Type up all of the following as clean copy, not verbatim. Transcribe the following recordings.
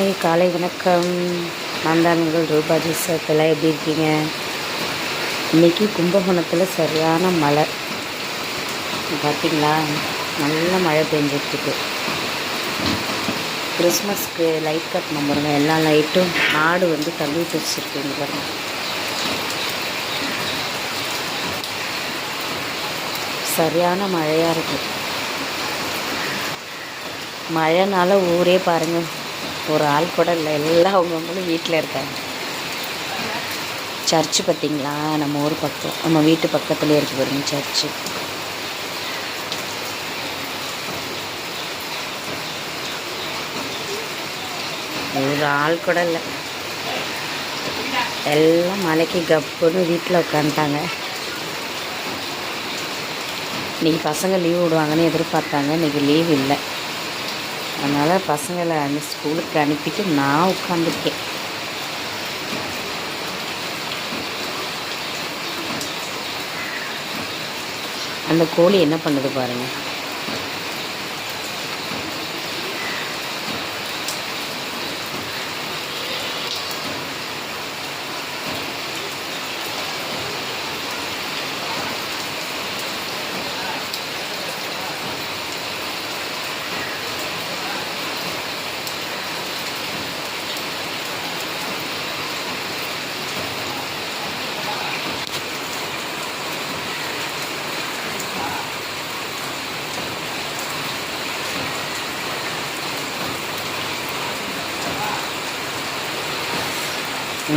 Hi, காலை வணக்கம். நான் தான் உங்கள் ரூபாஜி சர்க்கிள். எப்படி இருக்கீங்க? இன்றைக்கி கும்பகோணத்தில் சரியான மழை பார்த்திங்களா? நல்ல மழை பெஞ்சிட்ருக்கு. கிறிஸ்மஸ்க்கு லைட் கட்டணும் பாருங்க. எல்லா லைட்டும் மாடு தள்ளி வச்சுருக்கீங்க பாருங்க. சரியான மழையாக இருக்குது. மழைனால ஊரே பாருங்கள், ஒரு ஆள் கூட இல்லை, எல்லாம் அவங்கவுங்களும் வீட்டில் இருக்காங்க. சர்ச்சு பார்த்திங்களா? நம்ம ஊர் பக்கம், நம்ம வீட்டு பக்கத்துலேயே இருக்கு பாருங்க சர்ச்சு. ஒரு ஆள் கூட இல்லை, எல்லாம் மலைக்கு கப்புன்னு வீட்டில் உட்காந்துட்டாங்க. இன்றைக்கி பசங்க லீவ் விடுவாங்கன்னு எதிர்பார்த்தாங்க. இன்றைக்கி லீவ் இல்லை. அதனால் பசங்களை ஸ்கூலுக்கு அனுப்பிட்டு நான் உட்காந்துருக்கேன். அந்த கோழி என்ன பண்ணுது பாருங்கள்.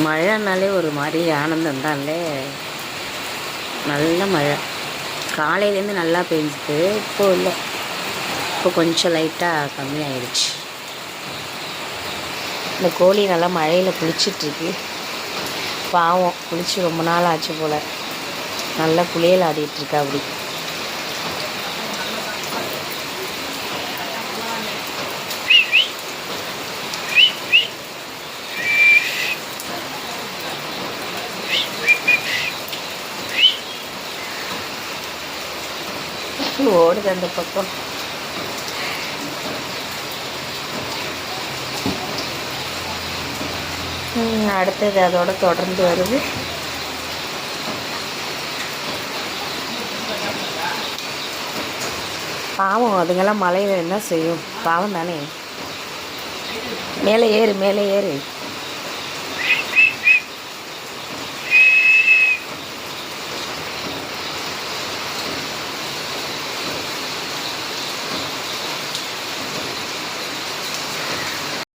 மழைனாலே ஒரு மாதிரி ஆனந்தம் தான்லே. நல்ல மழை காலையிலேருந்து நல்லா பெஞ்சுது. இப்போது இல்லை, இப்போ கொஞ்சம் லைட்டாக கம்மியாயிடுச்சு. இந்த கோழி நல்லா மழையில் குளிச்சிட்ருக்கு. பாவம், குளிச்சு ரொம்ப நாள் ஆச்சு போல். நல்லா குளியல் ஆடிட்டுருக்கா. அப்படி ஓடுது அந்த பக்கம். அடுத்தது அதோட தொடர்ந்து வருது. பாவம், அதுங்கெல்லாம் மழையில் என்ன செய்யும்? பாவம் தானே. மேலே ஏறு, மேலே ஏறு.